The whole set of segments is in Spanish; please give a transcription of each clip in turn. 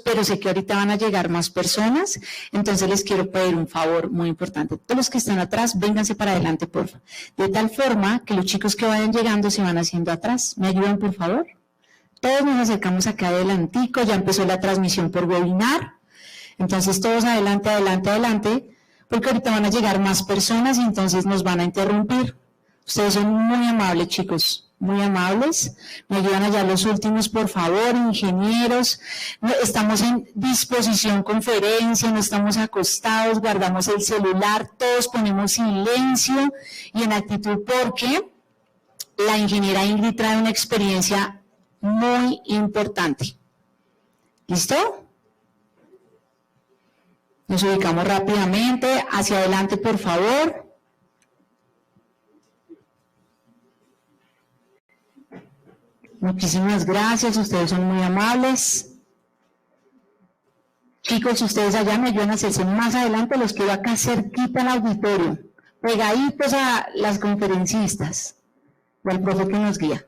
pero sé que ahorita van a llegar más personas, entonces les quiero pedir un favor muy importante. Todos los que están atrás, vénganse para adelante, por favor. De tal forma que los chicos que vayan llegando se van haciendo atrás. ¿Me ayudan, por favor? Todos nos acercamos acá adelantico, ya empezó la transmisión por webinar. Entonces todos adelante, adelante, adelante, porque ahorita van a llegar más personas y entonces nos van a interrumpir. Ustedes son muy amables, chicos, muy amables. Me ayudan allá los últimos, por favor, ingenieros. Estamos en disposición conferencia, no estamos acostados, guardamos el celular, todos ponemos silencio y en actitud porque la ingeniera Ingrid trae una experiencia muy importante. ¿Listo? Nos ubicamos rápidamente, hacia adelante por favor. Muchísimas gracias, ustedes son muy amables. Chicos, ustedes allá me ayudan a hacerse más adelante, los quiero acá cerquita al auditorio, pegaditos a las conferencistas, o al profe que nos guía.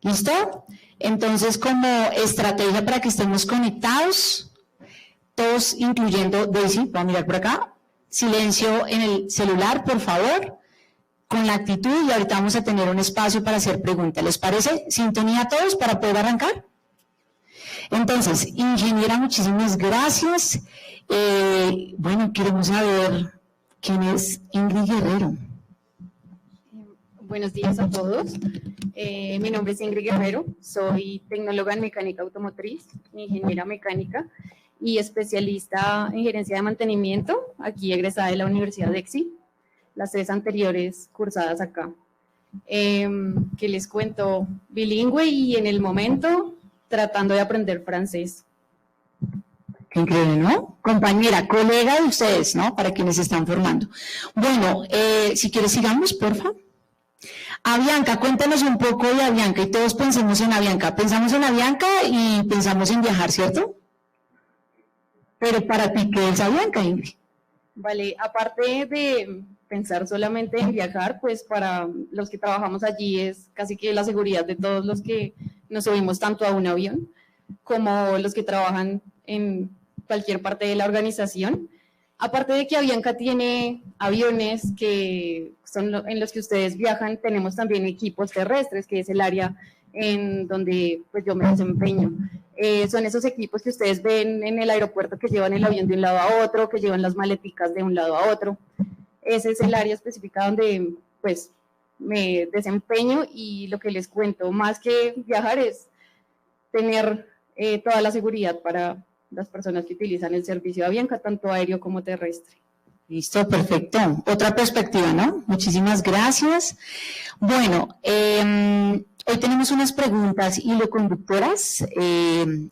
¿Listo? Entonces, como estrategia para que estemos conectados, todos incluyendo Daisy, vamos a mirar por acá, silencio en el celular, por favor, con la actitud y ahorita vamos a tener un espacio para hacer preguntas. ¿Les parece? ¿Sintonía a todos para poder arrancar? Entonces, ingeniera, muchísimas gracias. Bueno, queremos saber quién es Ingrid Guerrero. Buenos días a todos. Mi nombre es Ingrid Guerrero, soy tecnóloga en mecánica automotriz, ingeniera mecánica y especialista en gerencia de mantenimiento, aquí egresada de la Universidad de EXI, las 3 anteriores cursadas acá. Que les cuento, bilingüe y en el momento tratando de aprender francés. Qué increíble, ¿no? Compañera, colega de ustedes, ¿no? Para quienes se están formando. Bueno, si quieres sigamos, porfa. Avianca, cuéntanos un poco de Avianca y todos pensemos en Avianca. Pensamos en Avianca y pensamos en viajar, ¿cierto? Pero para ti, ¿qué es Avianca, Ingrid? Vale, aparte de pensar solamente en viajar, pues para los que trabajamos allí es casi que la seguridad de todos los que nos subimos tanto a un avión como los que trabajan en cualquier parte de la organización. Aparte de que Avianca tiene aviones que son en los que ustedes viajan, tenemos también equipos terrestres, que es el área en donde pues yo me desempeño. Son esos equipos que ustedes ven en el aeropuerto que llevan el avión de un lado a otro, que llevan las maleticas de un lado a otro. Ese es el área específica donde pues me desempeño y lo que les cuento, más que viajar es tener toda la seguridad para las personas que utilizan el servicio de Avianca, tanto aéreo como terrestre. Listo, perfecto. Otra perspectiva, ¿no? Muchísimas gracias. Bueno, hoy tenemos unas preguntas hiloconductoras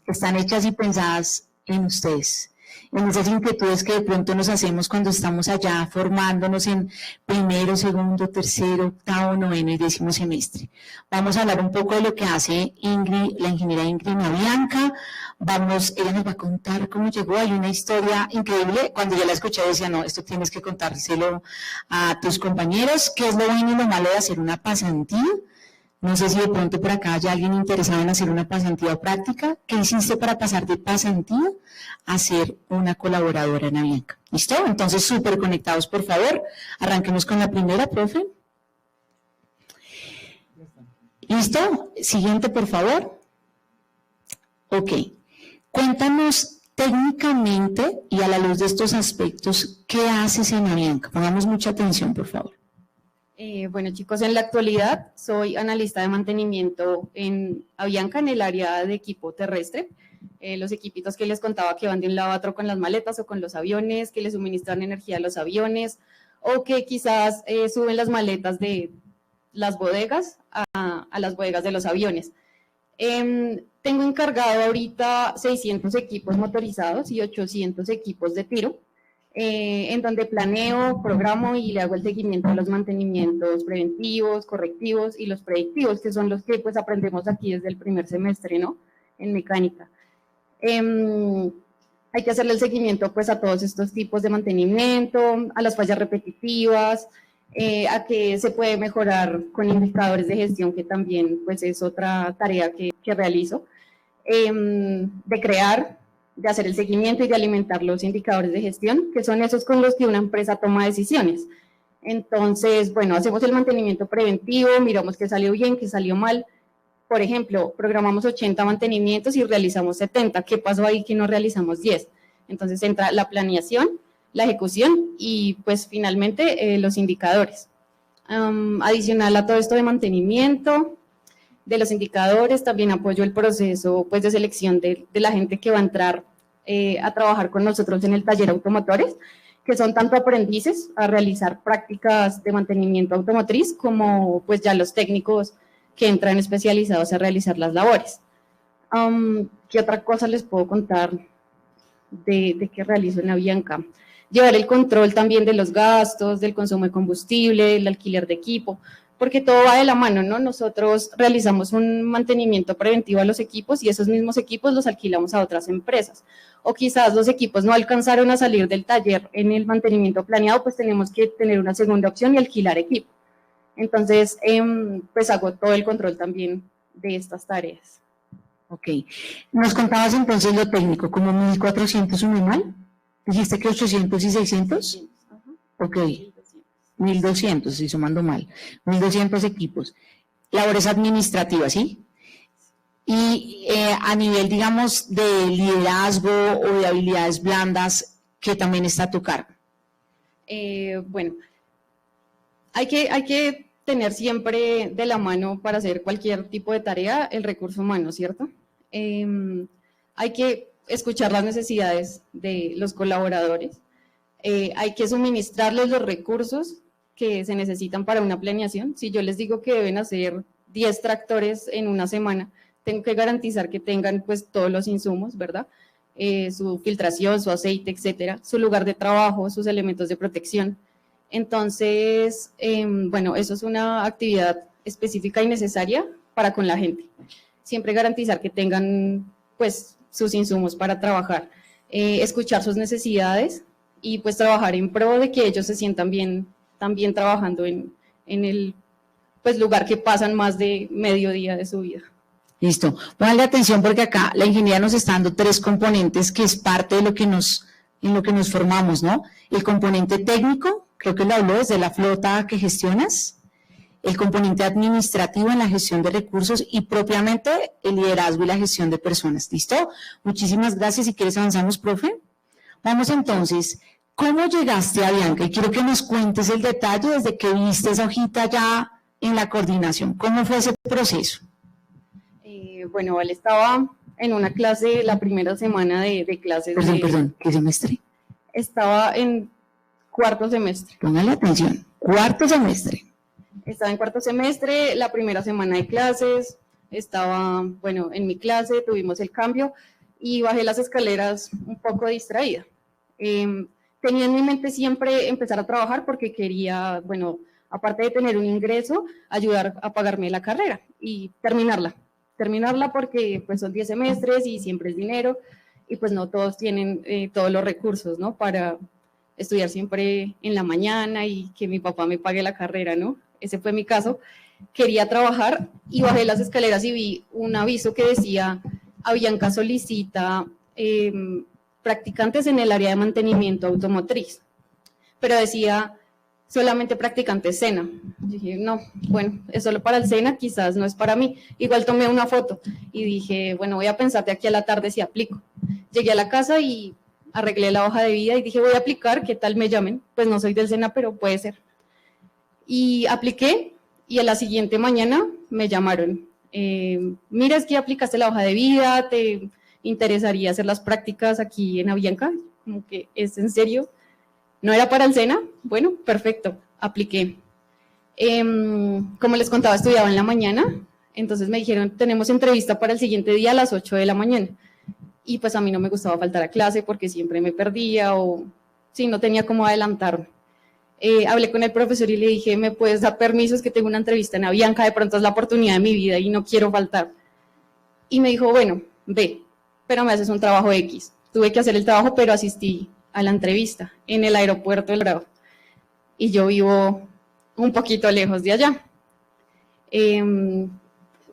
están hechas y pensadas en ustedes, en esas inquietudes que de pronto nos hacemos cuando estamos allá formándonos en primero, segundo, tercero, octavo, noveno y 10º semestre. Vamos a hablar un poco de lo que hace Ingrid, la ingeniera Ingrid en Avianca. Ella nos va a contar cómo llegó. Hay una historia increíble. Cuando yo la escuché decía, no, esto tienes que contárselo a tus compañeros, qué es lo bueno y lo malo de hacer una pasantía. No sé si de pronto por acá hay alguien interesado en hacer una pasantía o práctica. ¿Qué hiciste para pasar de pasantía a ser una colaboradora en Avianca? ¿Listo? Entonces, súper conectados, por favor. Arranquemos con la primera, profe. ¿Listo? Siguiente, por favor. Ok. Cuéntanos técnicamente y a la luz de estos aspectos, ¿qué haces en Avianca? Pongamos mucha atención, por favor. Bueno, chicos, en la actualidad soy analista de mantenimiento en Avianca en el área de equipo terrestre. Los equipitos que les contaba que van de un lado a otro con las maletas o con los aviones, que les suministran energía a los aviones o que quizás suben las maletas de las bodegas a las bodegas de los aviones. Tengo encargado ahorita 600 equipos motorizados y 800 equipos de tiro, en donde planeo, programo y le hago el seguimiento a los mantenimientos preventivos, correctivos y los predictivos, que son los que pues aprendemos aquí desde el primer semestre, ¿no? En mecánica. Hay que hacerle el seguimiento pues a todos estos tipos de mantenimiento, a las fallas repetitivas, a que se puede mejorar con indicadores de gestión, que también pues es otra tarea que realizo. de crear, de hacer el seguimiento y de alimentar los indicadores de gestión, que son esos con los que una empresa toma decisiones. Entonces, bueno, hacemos el mantenimiento preventivo, miramos qué salió bien, qué salió mal. Por ejemplo, programamos 80 mantenimientos y realizamos 70. ¿Qué pasó ahí que no realizamos 10? Entonces entra la planeación, la ejecución y pues finalmente los indicadores. Adicional a todo esto de mantenimiento, de los indicadores, también apoyo el proceso pues, de selección de la gente que va a entrar a trabajar con nosotros en el taller automotores, que son tanto aprendices a realizar prácticas de mantenimiento automotriz como pues ya los técnicos que entran especializados a realizar las labores. ¿Qué otra cosa les puedo contar de que realizo en Avianca? Llevar el control también de los gastos, del consumo de combustible, el alquiler de equipo, porque todo va de la mano, ¿no? Nosotros realizamos un mantenimiento preventivo a los equipos y esos mismos equipos los alquilamos a otras empresas. O quizás los equipos no alcanzaron a salir del taller en el mantenimiento planeado, pues tenemos que tener una segunda opción y alquilar equipo. Entonces, pues hago todo el control también de estas tareas. Ok. Nos contabas entonces lo técnico, como 1.400 un mal. ¿Dijiste que 800 y 600? Ajá. Ok. 1.200, estoy sumando mal. 1.200 equipos. Labores administrativas, ¿sí? Y a nivel, digamos, de liderazgo o de habilidades blandas, ¿qué también está a tu cargo? Bueno, hay que tener siempre de la mano para hacer cualquier tipo de tarea el recurso humano, ¿cierto? Hay que escuchar las necesidades de los colaboradores, hay que suministrarles los recursos que se necesitan para una planeación. Si yo les digo que deben hacer 10 tractores en una semana, tengo que garantizar que tengan pues todos los insumos, ¿verdad? Su filtración, su aceite, etcétera, su lugar de trabajo, sus elementos de protección. Entonces, bueno, eso es una actividad específica y necesaria para con la gente. Siempre garantizar que tengan pues sus insumos para trabajar, escuchar sus necesidades y pues trabajar en pro de que ellos se sientan bien también trabajando en el pues, lugar que pasan más de medio día de su vida. Listo. Pónganle atención porque acá la ingeniería nos está dando 3 componentes que es parte de lo que en lo que nos formamos, ¿no? El componente técnico, creo que lo habló desde la flota que gestionas, el componente administrativo en la gestión de recursos y propiamente el liderazgo y la gestión de personas. ¿Listo? Muchísimas gracias. Si quieres avanzamos, profe. Vamos entonces. ¿Cómo llegaste a Avianca? Y quiero que nos cuentes el detalle desde que viste esa hojita ya en la coordinación. ¿Cómo fue ese proceso? Bueno, Vale, estaba en una clase, la primera semana de clases. Perdón, ¿qué semestre? Estaba en cuarto semestre. Póngale atención, cuarto semestre. Estaba en cuarto semestre, la primera semana de clases, estaba, bueno, en mi clase, tuvimos el cambio y bajé las escaleras un poco distraída. Tenía en mi mente siempre empezar a trabajar porque quería, bueno, aparte de tener un ingreso, ayudar a pagarme la carrera y terminarla porque pues son 10 semestres y siempre es dinero y pues no todos tienen todos los recursos, ¿no? Para estudiar siempre en la mañana y que mi papá me pague la carrera, ¿no? Ese fue mi caso. Quería trabajar y bajé las escaleras y vi un aviso que decía Avianca solicita practicantes en el área de mantenimiento automotriz, pero decía solamente practicantes SENA. Dije, no, bueno, es solo para el SENA, quizás no es para mí. Igual tomé una foto y dije, bueno, voy a pensar de aquí a la tarde si aplico. Llegué a la casa y arreglé la hoja de vida y dije, voy a aplicar, ¿qué tal me llamen? Pues no soy del SENA, pero puede ser. Y apliqué y a la siguiente mañana me llamaron. Mira, es que aplicaste la hoja de vida, ¿te interesaría hacer las prácticas aquí en Avianca? Como que, ¿es en serio? ¿No era para el SENA? Bueno, perfecto, apliqué. Como les contaba, estudiaba en la mañana, entonces me dijeron, tenemos entrevista para el siguiente día a las 8 de la mañana. Y pues a mí no me gustaba faltar a clase porque siempre me perdía o sí, no tenía cómo adelantarme. Hablé con el profesor y le dije, ¿me puedes dar permiso? Es que tengo una entrevista en Avianca, de pronto es la oportunidad de mi vida y no quiero faltar. Y me dijo, bueno, ve, pero me haces un trabajo X. Tuve que hacer el trabajo, pero asistí a la entrevista en el aeropuerto del Dorado. Y yo vivo un poquito lejos de allá.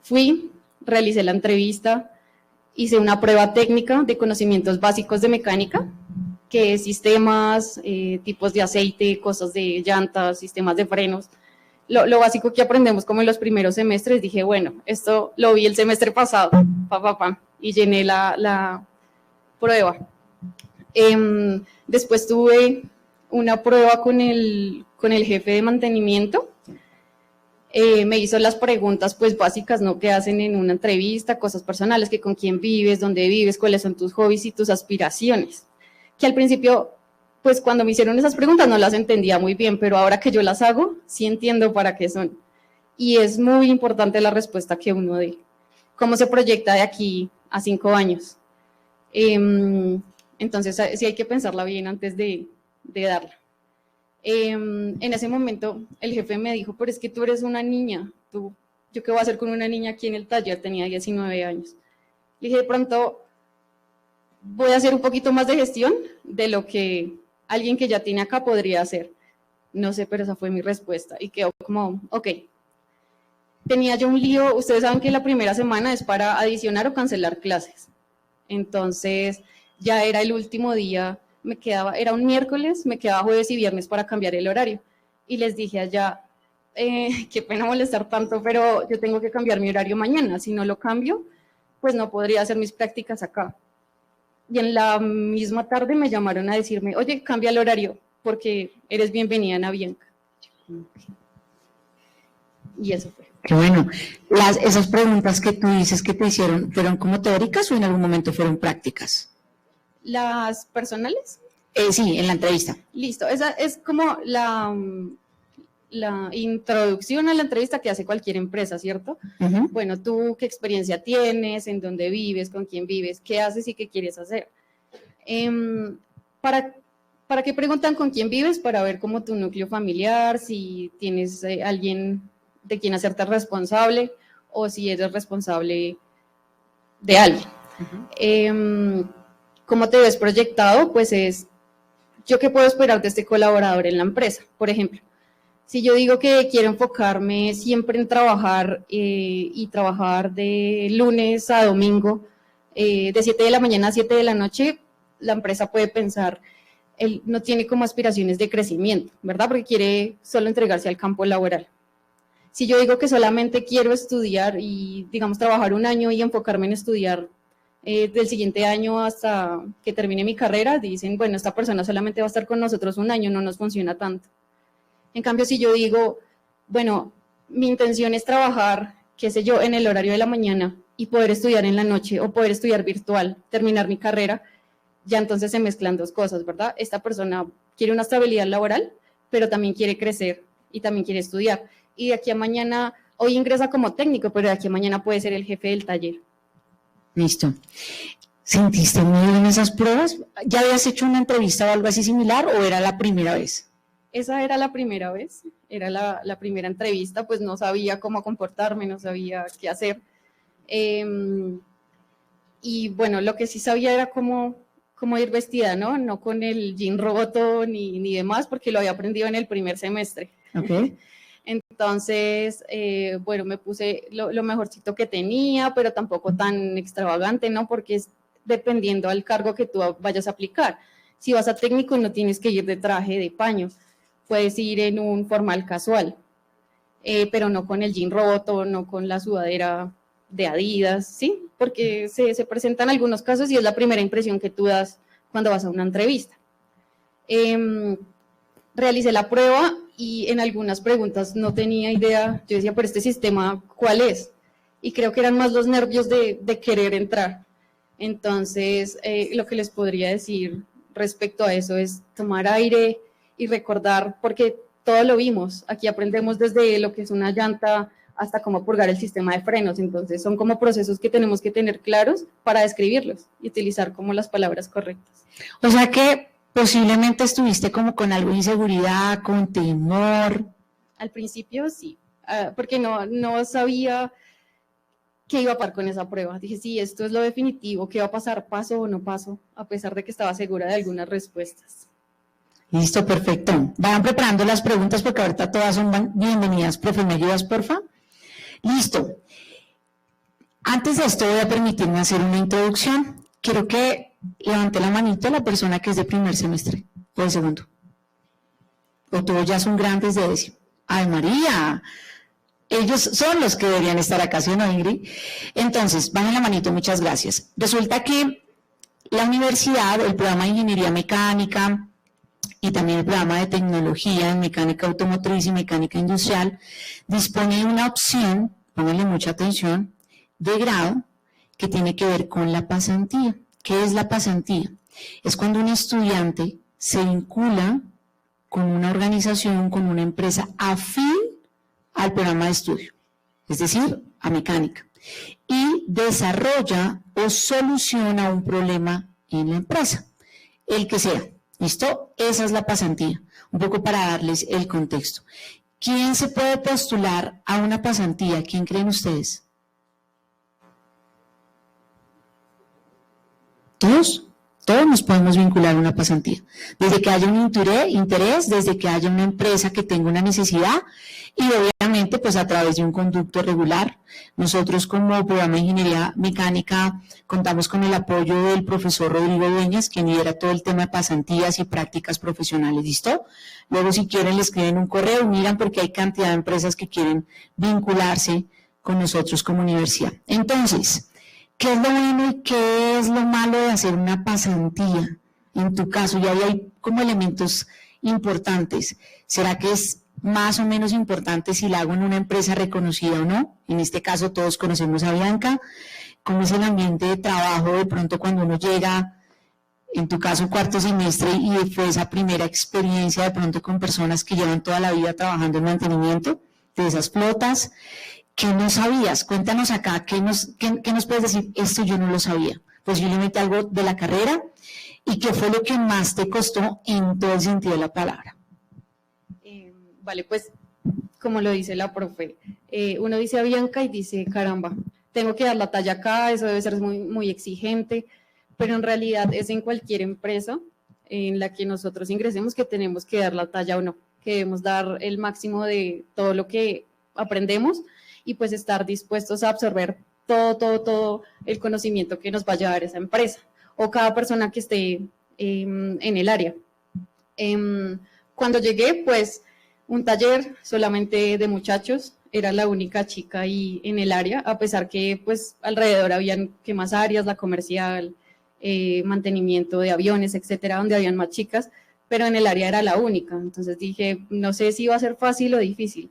Fui, realicé la entrevista hice una prueba técnica de conocimientos básicos de mecánica, que es sistemas, tipos de aceite, cosas de llantas, sistemas de frenos. Lo básico que aprendemos como en los primeros semestres, dije, bueno, esto lo vi el semestre pasado, y llené la prueba. Después tuve una prueba con el jefe de mantenimiento. Me hizo las preguntas pues básicas, ¿no?, que hacen en una entrevista, cosas personales, que con quién vives, dónde vives, cuáles son tus hobbies y tus aspiraciones. Que al principio, pues cuando me hicieron esas preguntas no las entendía muy bien, pero ahora que yo las hago, sí entiendo para qué son. Y es muy importante la respuesta que uno dé. ¿Cómo se proyecta de aquí a 5 años? Entonces, sí hay que pensarla bien antes de darla. En ese momento, el jefe me dijo, pero es que tú eres una niña, ¿yo qué voy a hacer con una niña aquí en el taller? Tenía 19 años. Le dije, de pronto, voy a hacer un poquito más de gestión de lo que alguien que ya tiene acá podría hacer. No sé, pero esa fue mi respuesta. Y quedó como, ok. Tenía yo un lío, ustedes saben que la primera semana es para adicionar o cancelar clases. Entonces, ya era el último día, era un miércoles, me quedaba jueves y viernes para cambiar el horario. Y les dije allá, qué pena molestar tanto, pero yo tengo que cambiar mi horario mañana. Si no lo cambio, pues no podría hacer mis prácticas acá. Y en la misma tarde me llamaron a decirme, oye, cambia el horario, porque eres bienvenida en Avianca. Y eso fue. Qué bueno. Esas preguntas que tú dices que te hicieron, ¿fueron como teóricas o en algún momento fueron prácticas? ¿Las personales? Sí, en la entrevista. Listo, esa es como la introducción a la entrevista que hace cualquier empresa, ¿cierto? Uh-huh. Bueno, tú qué experiencia tienes, en dónde vives, con quién vives, qué haces y qué quieres hacer. ¿Para qué preguntan con quién vives? Para ver cómo tu núcleo familiar, si tienes alguien de quien hacerte responsable o si eres responsable de alguien. Uh-huh. ¿Cómo te ves proyectado? Pues es, ¿yo qué puedo esperar de este colaborador en la empresa? Por ejemplo, si yo digo que quiero enfocarme siempre en trabajar y trabajar de lunes a domingo, de 7 de la mañana a 7 de la noche, la empresa puede pensar, él no tiene como aspiraciones de crecimiento, ¿verdad? Porque quiere solo entregarse al campo laboral. Si yo digo que solamente quiero estudiar y, digamos, trabajar un año y enfocarme en estudiar del siguiente año hasta que termine mi carrera, dicen, bueno, esta persona solamente va a estar con nosotros un año, no nos funciona tanto. En cambio, si yo digo, bueno, mi intención es trabajar, qué sé yo, en el horario de la mañana y poder estudiar en la noche o poder estudiar virtual, terminar mi carrera, ya entonces se mezclan dos cosas, ¿verdad? Esta persona quiere una estabilidad laboral, pero también quiere crecer y también quiere estudiar. Y de aquí a mañana, hoy ingresa como técnico, pero de aquí a mañana puede ser el jefe del taller. Listo. ¿Sentiste miedo en esas pruebas? ¿Ya habías hecho una entrevista o algo así similar o era la primera vez? Esa era la primera vez, era la primera entrevista, pues no sabía cómo comportarme, no sabía qué hacer. Y bueno, lo que sí sabía era cómo ir vestida, ¿no? No con el jean roto ni demás, porque lo había aprendido en el primer semestre. Okay. Entonces, bueno, me puse lo mejorcito que tenía, pero tampoco tan extravagante, ¿no? Porque es dependiendo al cargo que tú vayas a aplicar. Si vas a técnico, no tienes que ir de traje de paño, puedes ir en un formal casual, pero no con el jean roto, no con la sudadera de Adidas, ¿sí? Porque se presentan algunos casos y es la primera impresión que tú das cuando vas a una entrevista. Realicé la prueba y en algunas preguntas no tenía idea, yo decía, pero este sistema, ¿cuál es? Y creo que eran más los nervios de querer entrar. Entonces, lo que les podría decir respecto a eso es tomar aire y recordar, porque todo lo vimos, aquí aprendemos desde lo que es una llanta hasta cómo purgar el sistema de frenos, entonces son como procesos que tenemos que tener claros para describirlos y utilizar como las palabras correctas. O sea que posiblemente estuviste como con algo de inseguridad, con temor. Al principio sí, porque no sabía qué iba a pasar con esa prueba. Dije, sí, esto es lo definitivo, ¿qué va a pasar? ¿Paso o no paso? A pesar de que estaba segura de algunas respuestas. Listo, perfecto. Vayan preparando las preguntas porque ahorita todas son bienvenidas. Profe, ¿me ayudas, porfa? Listo. Antes de esto voy a permitirme hacer una introducción. Quiero que levante la manito la persona que es de primer semestre o de segundo. O todos ya son grandes de décimo. ¡Ay, María! Ellos son los que deberían estar acá, ¿sí o no, Ingrid? Entonces, bajen la manito, muchas gracias. Resulta que la universidad, el programa de Ingeniería Mecánica y también el programa de Tecnología en Mecánica Automotriz y Mecánica Industrial, dispone de una opción, pónganle mucha atención, de grado que tiene que ver con la pasantía. ¿Qué es la pasantía? Es cuando un estudiante se vincula con una organización, con una empresa afín al programa de estudio, es decir, a mecánica, y desarrolla o soluciona un problema en la empresa, el que sea. ¿Listo? Esa es la pasantía, un poco para darles el contexto. ¿Quién se puede postular a una pasantía? ¿Quién creen ustedes? ¿Todos? Todos nos podemos vincular a una pasantía, desde que haya un interés, desde que haya una empresa que tenga una necesidad y obviamente pues a través de un conducto regular. Nosotros como programa de Ingeniería Mecánica contamos con el apoyo del profesor Rodrigo Dueñas, quien lidera todo el tema de pasantías y prácticas profesionales, ¿listo? Luego si quieren les escriben un correo, miran porque hay cantidad de empresas que quieren vincularse con nosotros como universidad. Entonces, ¿qué es lo bueno y qué es lo malo de hacer una pasantía? En tu caso, ya hay como elementos importantes. ¿Será que es más o menos importante si la hago en una empresa reconocida o no? En este caso todos conocemos a Bianca. ¿Cómo es el ambiente de trabajo de pronto cuando uno llega, en tu caso cuarto semestre, y fue esa primera experiencia de pronto con personas que llevan toda la vida trabajando en mantenimiento de esas flotas? ¿Qué no sabías? Cuéntanos acá, ¿qué nos puedes decir? Esto yo no lo sabía. Posiblemente algo de la carrera. ¿Y qué fue lo que más te costó en todo el sentido de la palabra? Vale, pues, como lo dice la profe, uno dice a Bianca y dice, caramba, tengo que dar la talla acá, eso debe ser muy, muy exigente, pero en realidad es en cualquier empresa en la que nosotros ingresemos que tenemos que dar la talla o no, que debemos dar el máximo de todo lo que aprendemos y pues estar dispuestos a absorber todo el conocimiento que nos vaya a dar esa empresa o cada persona que esté en el área. Cuando llegué, pues, un taller solamente de muchachos, era la única chica ahí en el área, a pesar que, pues, alrededor habían que más áreas, la comercial, mantenimiento de aviones, etcétera, donde habían más chicas, pero en el área era la única. Entonces dije, no sé si iba a ser fácil o difícil,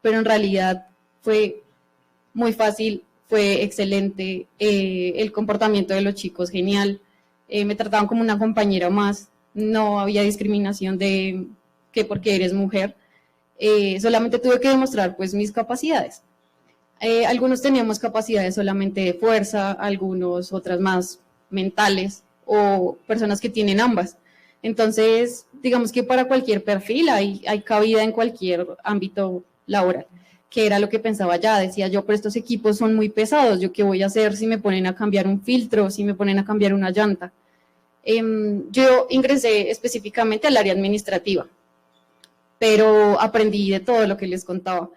pero en realidad fue muy fácil, fue excelente, el comportamiento de los chicos genial, me trataban como una compañera más, no había discriminación de que porque eres mujer, solamente tuve que demostrar pues mis capacidades. Algunos teníamos capacidades solamente de fuerza, algunos otras más mentales o personas que tienen ambas. Entonces, digamos que para cualquier perfil hay cabida en cualquier ámbito laboral, que era lo que pensaba ya, decía yo, pero estos equipos son muy pesados, ¿yo qué voy a hacer si me ponen a cambiar un filtro, si me ponen a cambiar una llanta? Yo ingresé específicamente al área administrativa, pero aprendí de todo lo que les contaba.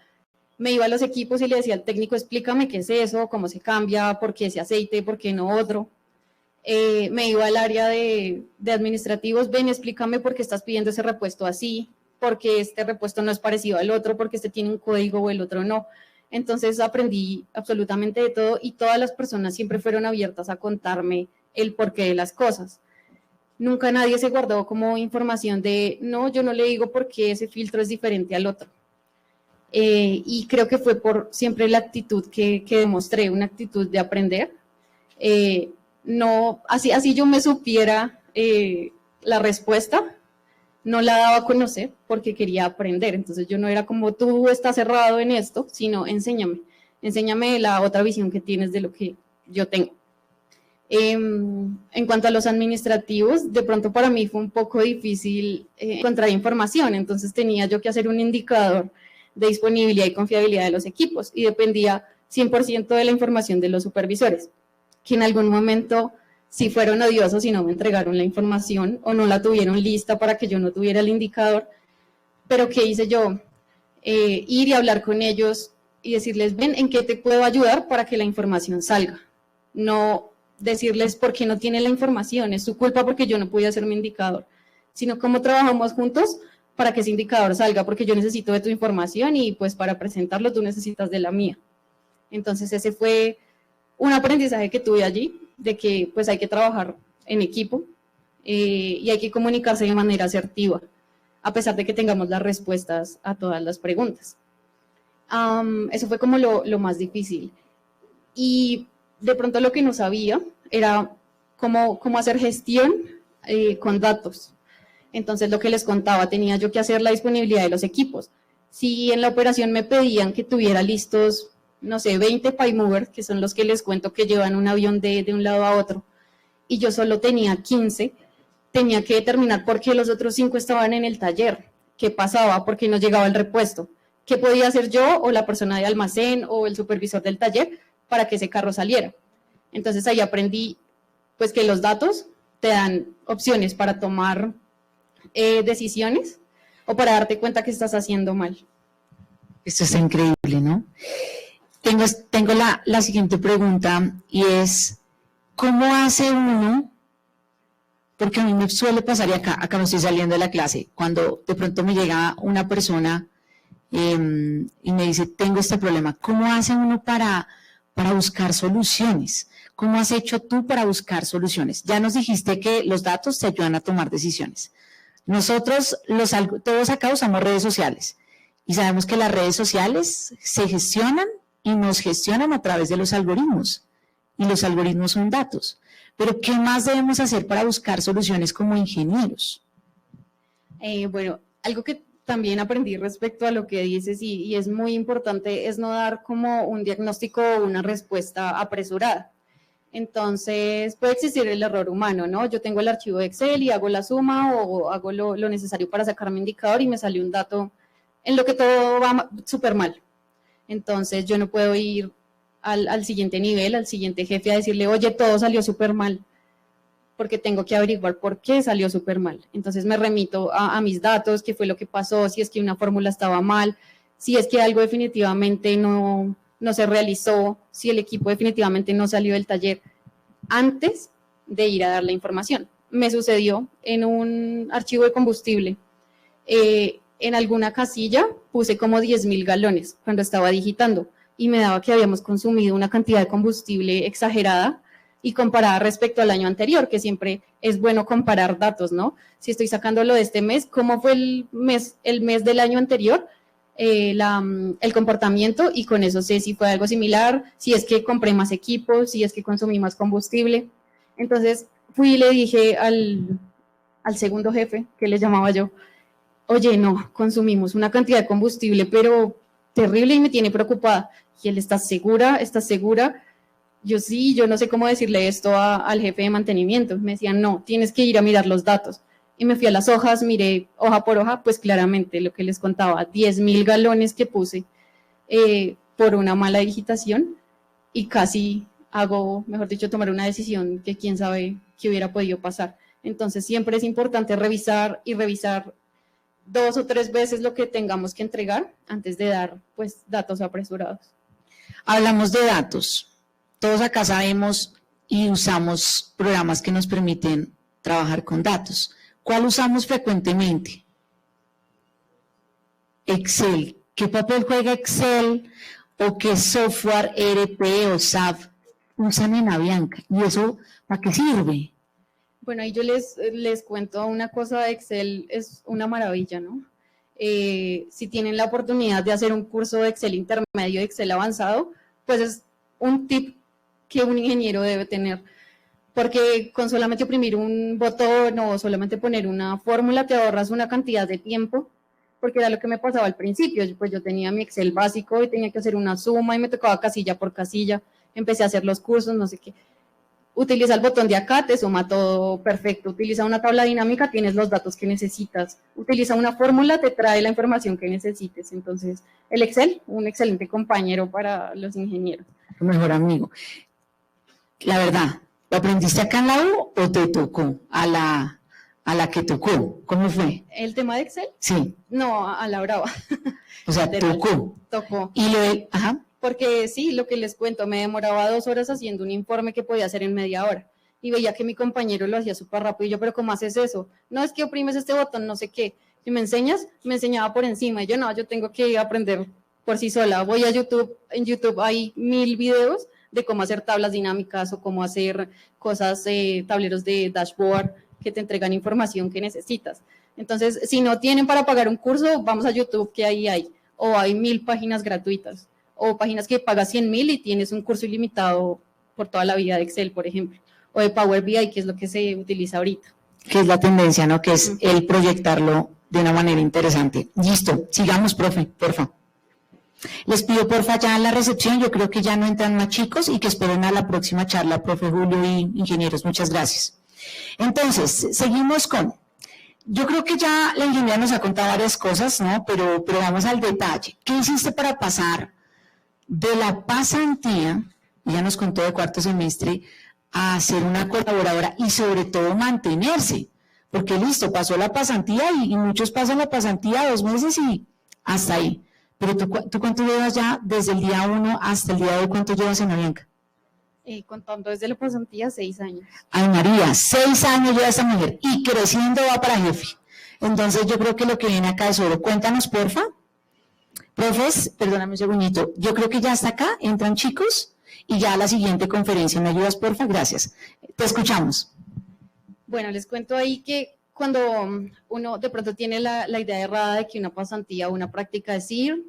Me iba a los equipos y le decía al técnico, explícame qué es eso, cómo se cambia, por qué ese aceite, por qué no otro. Me iba al área de administrativos, ven, explícame por qué estás pidiendo ese repuesto así, porque este repuesto no es parecido al otro, porque este tiene un código o el otro no. Entonces aprendí absolutamente de todo y todas las personas siempre fueron abiertas a contarme el porqué de las cosas. Nunca nadie se guardó como información de, no, yo no le digo por qué ese filtro es diferente al otro. Y creo que fue por siempre la actitud que demostré, una actitud de aprender. No, así yo me supiera la respuesta, no la daba a conocer porque quería aprender. Entonces yo no era como tú estás cerrado en esto, sino enséñame la otra visión que tienes de lo que yo tengo. En cuanto a los administrativos, de pronto para mí fue un poco difícil encontrar información, entonces tenía yo que hacer un indicador de disponibilidad y confiabilidad de los equipos y dependía 100% de la información de los supervisores, que en algún momento sí fueron odiosos y no me entregaron la información o no la tuvieron lista para que yo no tuviera el indicador, pero ¿qué hice yo? Ir y hablar con ellos y decirles, ven, ¿en qué te puedo ayudar para que la información salga? No decirles por qué no tiene la información, es su culpa porque yo no pude hacer mi indicador, sino cómo trabajamos juntos para que ese indicador salga, porque yo necesito de tu información y pues para presentarlo tú necesitas de la mía. Entonces ese fue un aprendizaje que tuve allí, de que pues hay que trabajar en equipo y hay que comunicarse de manera asertiva, a pesar de que tengamos las respuestas a todas las preguntas. Eso fue como lo más difícil. Y de pronto lo que no sabía era cómo hacer gestión con datos. Entonces lo que les contaba, tenía yo que hacer la disponibilidad de los equipos. Si en la operación me pedían que tuviera listos, no sé, 20 PyMovers, que son los que les cuento que llevan un avión de un lado a otro, y yo solo tenía 15, tenía que determinar por qué los otros 5 estaban en el taller, qué pasaba, por qué no llegaba el repuesto, qué podía hacer yo o la persona de almacén o el supervisor del taller para que ese carro saliera. Entonces ahí aprendí pues que los datos te dan opciones para tomar decisiones o para darte cuenta que estás haciendo mal. Esto está increíble, ¿no? Tengo la siguiente pregunta y es, ¿cómo hace uno? Porque a mí me suele pasar, y acá me estoy saliendo de la clase, cuando de pronto me llega una persona y me dice, tengo este problema, ¿cómo hace uno para buscar soluciones? ¿Cómo has hecho tú para buscar soluciones? Ya nos dijiste que los datos te ayudan a tomar decisiones. Nosotros, todos acá usamos redes sociales y sabemos que las redes sociales se gestionan y nos gestionan a través de los algoritmos, y los algoritmos son datos. Pero, ¿qué más debemos hacer para buscar soluciones como ingenieros? Bueno, algo que también aprendí respecto a lo que dices y es muy importante es no dar como un diagnóstico o una respuesta apresurada. Entonces, puede existir el error humano, ¿no? Yo tengo el archivo de Excel y hago la suma o hago lo necesario para sacar mi indicador y me sale un dato en lo que todo va súper mal. Entonces, yo no puedo ir al siguiente nivel, al siguiente jefe a decirle, oye, todo salió súper mal, porque tengo que averiguar por qué salió súper mal. Entonces, me remito a mis datos, qué fue lo que pasó, si es que una fórmula estaba mal, si es que algo definitivamente no se realizó, si el equipo definitivamente no salió del taller, antes de ir a dar la información. Me sucedió en un archivo de combustible. En alguna casilla puse como 10,000 galones cuando estaba digitando y me daba que habíamos consumido una cantidad de combustible exagerada y comparada respecto al año anterior, que siempre es bueno comparar datos, ¿no? Si estoy sacándolo de este mes, ¿cómo fue el mes del año anterior? El comportamiento, y con eso sé si fue algo similar, si es que compré más equipos, si es que consumí más combustible. Entonces fui y le dije al segundo jefe, que le llamaba yo, oye, no, consumimos una cantidad de combustible, pero terrible y me tiene preocupada. Y él, ¿estás segura? ¿Estás segura? Yo sí, yo no sé cómo decirle esto al jefe de mantenimiento. Me decían, no, tienes que ir a mirar los datos. Y me fui a las hojas, miré hoja por hoja, pues claramente lo que les contaba, 10,000 galones que puse por una mala digitación y casi hago, mejor dicho, tomar una decisión que quién sabe qué hubiera podido pasar. Entonces siempre es importante revisar 2 o 3 veces lo que tengamos que entregar antes de dar pues datos apresurados. Hablamos de datos. Todos acá sabemos y usamos programas que nos permiten trabajar con datos. ¿Cuál usamos frecuentemente? Excel. ¿Qué papel juega Excel o qué software ERP o SAP usan en Avianca? ¿Y eso para qué sirve? Bueno, ahí yo les cuento una cosa de Excel, es una maravilla, ¿no? Si tienen la oportunidad de hacer un curso de Excel intermedio y Excel avanzado, pues es un tip que un ingeniero debe tener. Porque con solamente oprimir un botón o solamente poner una fórmula te ahorras una cantidad de tiempo, porque era lo que me pasaba al principio, pues yo tenía mi Excel básico y tenía que hacer una suma y me tocaba casilla por casilla, empecé a hacer los cursos, no sé qué. Utiliza el botón de acá, te suma todo perfecto, utiliza una tabla dinámica, tienes los datos que necesitas, utiliza una fórmula, te trae la información que necesites. Entonces, el Excel, un excelente compañero para los ingenieros. Tu mejor amigo. La verdad, ¿lo aprendiste acá en la U o te tocó a a la que tocó. ¿Cómo fue? ¿El tema de Excel? Sí. No, a la brava. O sea, Literal. tocó. Tocó. Y lo de, ajá. Porque sí, lo que les cuento, me demoraba 2 horas haciendo un informe que podía hacer en media hora. Y veía que mi compañero lo hacía súper rápido. Y yo, ¿pero cómo haces eso? No, es que oprimes este botón, no sé qué. Si me enseñas, me enseñaba por encima. Y yo, no, yo tengo que aprender por sí sola. Voy a YouTube, en YouTube hay 1000 videos de cómo hacer tablas dinámicas o cómo hacer cosas, tableros de dashboard que te entregan información que necesitas. Entonces, si no tienen para pagar un curso, vamos a YouTube, que ahí hay. O hay 1000 páginas gratuitas. O páginas que pagas 100.000 y tienes un curso ilimitado por toda la vida de Excel, por ejemplo. O de Power BI, que es lo que se utiliza ahorita. Que es la tendencia, ¿no? Que es el proyectarlo de una manera interesante. Listo, sigamos, profe, porfa. Les pido, porfa, ya en la recepción, yo creo que ya no entran más chicos y que esperen a la próxima charla, profe Julio y ingenieros. Muchas gracias. Entonces, seguimos con, yo creo que ya la ingeniera nos ha contado varias cosas, ¿no? Pero vamos al detalle. ¿Qué hiciste para pasar de la pasantía, ya nos contó de cuarto semestre, a ser una colaboradora y sobre todo mantenerse? Porque listo, pasó la pasantía y muchos pasan la pasantía 2 meses y hasta ahí. Pero ¿tú cuánto llevas ya desde el día 1 hasta el día de hoy? ¿Cuánto llevas en Avianca? Contando desde la pasantía, 6 años. Ay, María, 6 años lleva esta mujer y creciendo va para jefe. Entonces yo creo que lo que viene acá es oro. Cuéntanos, porfa. Profes, perdóname un segundito. Yo creo que ya está acá, entran chicos y ya a la siguiente conferencia. ¿Me ayudas, porfa? Gracias. Te escuchamos. Bueno, les cuento ahí que cuando uno de pronto tiene la idea errada de que una pasantía o una práctica es ir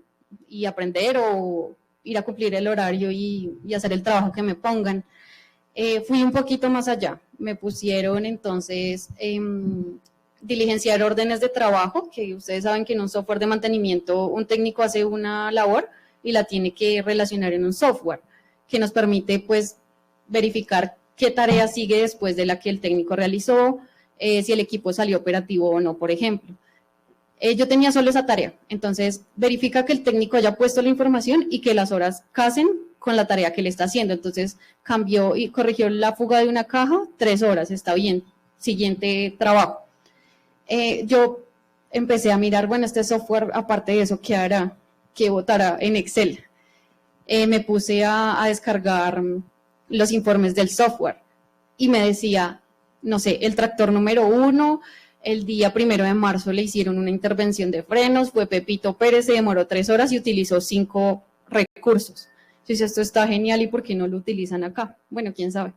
y aprender o ir a cumplir el horario y hacer el trabajo que me pongan, fui un poquito más allá. Me pusieron entonces diligenciar órdenes de trabajo, que ustedes saben que en un software de mantenimiento un técnico hace una labor y la tiene que relacionar en un software que nos permite pues verificar qué tarea sigue después de la que el técnico realizó, si el equipo salió operativo o no, por ejemplo. Yo tenía solo esa tarea, entonces verifica que el técnico haya puesto la información y que las horas casen con la tarea que le está haciendo. Entonces cambió y corrigió la fuga de una caja, 3 horas, está bien, siguiente trabajo. Yo empecé a mirar, bueno, este software, aparte de eso, ¿qué hará? ¿Qué botará en Excel? Me puse a descargar los informes del software y me decía, no sé, el tractor número 1, el día 1 de marzo le hicieron una intervención de frenos, fue Pepito Pérez, se demoró 3 horas y utilizó 5 recursos. Entonces, esto está genial, ¿y por qué no lo utilizan acá? Bueno, quién sabe.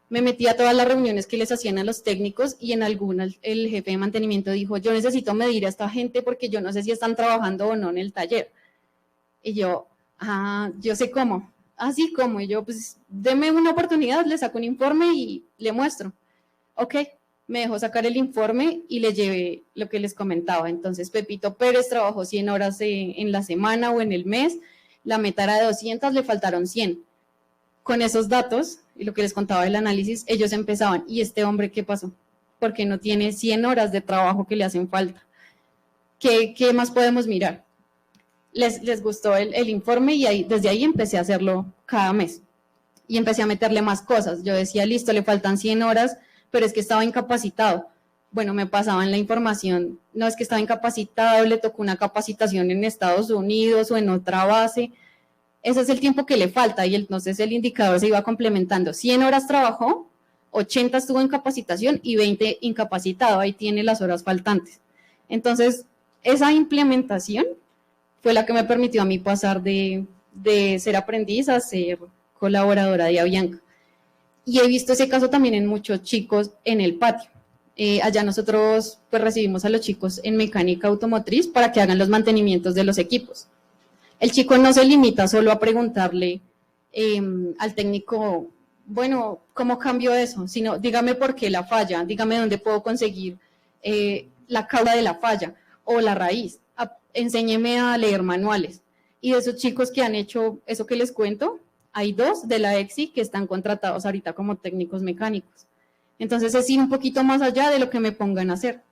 Me metí a todas las reuniones que les hacían a los técnicos y en algunas el jefe de mantenimiento dijo, yo necesito medir a esta gente porque yo no sé si están trabajando o no en el taller. Y yo, yo sé cómo. Así como, y yo, pues, deme una oportunidad, le saco un informe y le muestro. Ok, me dejó sacar el informe y le llevé lo que les comentaba. Entonces, Pepito Pérez trabajó 100 horas en la semana o en el mes, la meta era de 200, le faltaron 100. Con esos datos, y lo que les contaba del análisis, ellos empezaban, ¿y este hombre qué pasó? Porque no tiene 100 horas de trabajo que le hacen falta. ¿Qué más podemos mirar? Les gustó el informe y desde ahí empecé a hacerlo cada mes. Y empecé a meterle más cosas. Yo decía, listo, le faltan 100 horas, pero es que estaba incapacitado. Bueno, me pasaban la información, no es que estaba incapacitado, le tocó una capacitación en Estados Unidos o en otra base. Ese es el tiempo que le falta y entonces el indicador se iba complementando. 100 horas trabajó, 80 estuvo en capacitación y 20 incapacitado. Ahí tiene las horas faltantes. Entonces, esa implementación fue la que me permitió a mí pasar de ser aprendiz a ser colaboradora de Avianca. Y he visto ese caso también en muchos chicos en el patio. Allá nosotros pues recibimos a los chicos en mecánica automotriz para que hagan los mantenimientos de los equipos. El chico no se limita solo a preguntarle al técnico, bueno, ¿cómo cambio eso? Sino, dígame por qué la falla, dígame dónde puedo conseguir la causa de la falla o la raíz. Enséñeme a leer manuales. Y de esos chicos que han hecho eso que les cuento, hay 2 de la EXI que están contratados ahorita como técnicos mecánicos. Entonces es ir un poquito más allá de lo que me pongan a hacer.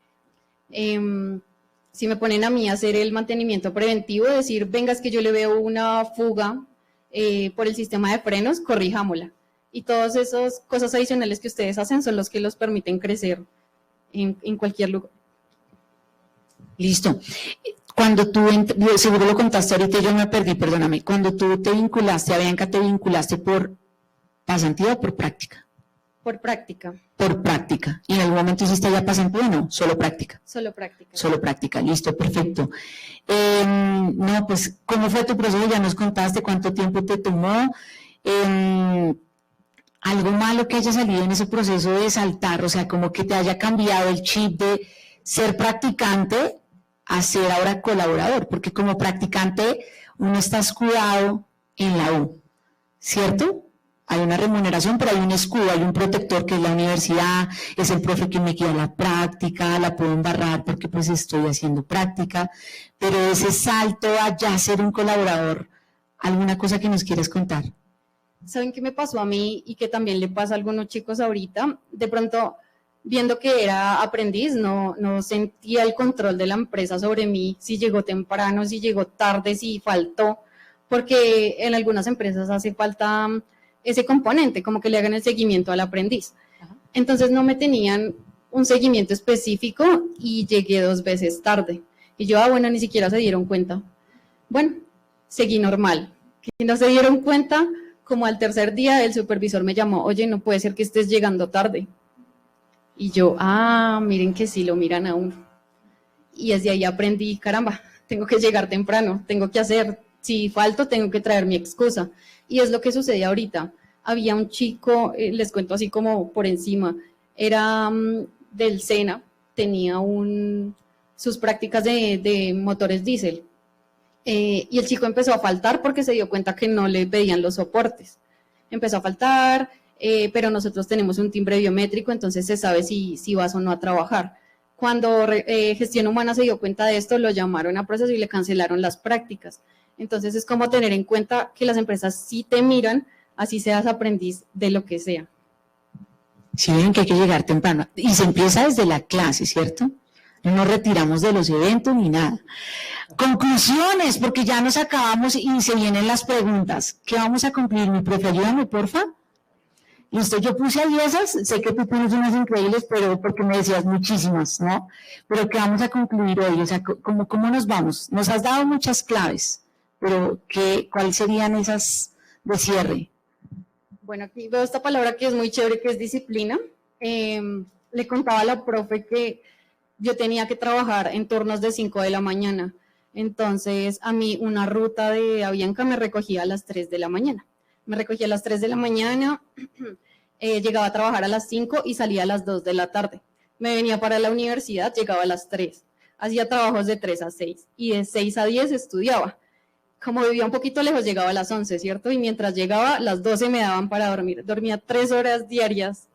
Si me ponen a mí a hacer el mantenimiento preventivo, decir, venga, es que yo le veo una fuga por el sistema de frenos, corrijámosla. Y todas esas cosas adicionales que ustedes hacen son los que los permiten crecer en cualquier lugar. Listo. Cuando tú, seguro lo contaste ahorita, yo me perdí, perdóname, cuando tú te vinculaste a Bianca, ¿te vinculaste por pasantía o por práctica? Por práctica. Por práctica. ¿Y en algún momento hiciste ya pasantía o no? Solo práctica. Solo práctica. Solo práctica, listo, perfecto. No, pues, ¿cómo fue tu proceso? Ya nos contaste cuánto tiempo te tomó. Algo malo que haya salido en ese proceso de saltar, o sea, como que te haya cambiado el chip de ser practicante a ser ahora colaborador, porque como practicante uno está escudado en la U, ¿cierto? Hay una remuneración, pero hay un escudo, hay un protector que es la universidad, es el profe que me guía la práctica, la puedo embarrar porque pues estoy haciendo práctica, pero ese salto a ya ser un colaborador, ¿alguna cosa que nos quieras contar? ¿Saben qué me pasó a mí y que también le pasa a algunos chicos ahorita? De pronto, viendo que era aprendiz, no sentía el control de la empresa sobre mí, si llegó temprano, si llegó tarde, si faltó, porque en algunas empresas hace falta ese componente, como que le hagan el seguimiento al aprendiz. Entonces no me tenían un seguimiento específico y llegué 2 veces tarde. Y yo, bueno, ni siquiera se dieron cuenta. Bueno, seguí normal. Que no se dieron cuenta, como al tercer día el supervisor me llamó, oye, no puede ser que estés llegando tarde. Y yo, miren que sí lo miran a uno. Y desde ahí aprendí, caramba, tengo que llegar temprano, tengo que hacer, si falto tengo que traer mi excusa. Y es lo que sucede ahorita. Había un chico, les cuento así como por encima, era del SENA, tenía sus prácticas de motores diésel. Y el chico empezó a faltar porque se dio cuenta que no le pedían los soportes. Empezó a faltar, pero nosotros tenemos un timbre biométrico, entonces se sabe si vas o no a trabajar. Cuando Gestión Humana se dio cuenta de esto, lo llamaron a proceso y le cancelaron las prácticas. Entonces es como tener en cuenta que las empresas sí te miran, así seas aprendiz de lo que sea. Sí, ven que hay que llegar temprano. Y se empieza desde la clase, ¿cierto? No nos retiramos de los eventos ni nada. Conclusiones, porque ya nos acabamos y se vienen las preguntas. ¿Qué vamos a concluir, mi profe? Ayúdame, porfa. Listo, yo puse ahí esas, sé que tú tienes unas increíbles, pero porque me decías muchísimas, ¿no? Pero ¿qué vamos a concluir hoy? O sea, ¿cómo nos vamos? Nos has dado muchas claves, pero ¿cuáles serían esas de cierre? Bueno, aquí veo esta palabra que es muy chévere, que es disciplina. Le contaba a la profe que yo tenía que trabajar en turnos de 5 de la mañana. Entonces, a mí una ruta de Avianca me recogía a las 3 de la mañana. Me recogía a las 3 de la mañana, llegaba a trabajar a las 5 y salía a las 2 de la tarde. Me venía para la universidad, llegaba a las 3. Hacía trabajos de 3 a 6 y de 6 a 10 estudiaba. Como vivía un poquito lejos, llegaba a las 11, ¿cierto? Y mientras llegaba, las 12 me daban para dormir. Dormía 3 horas diarias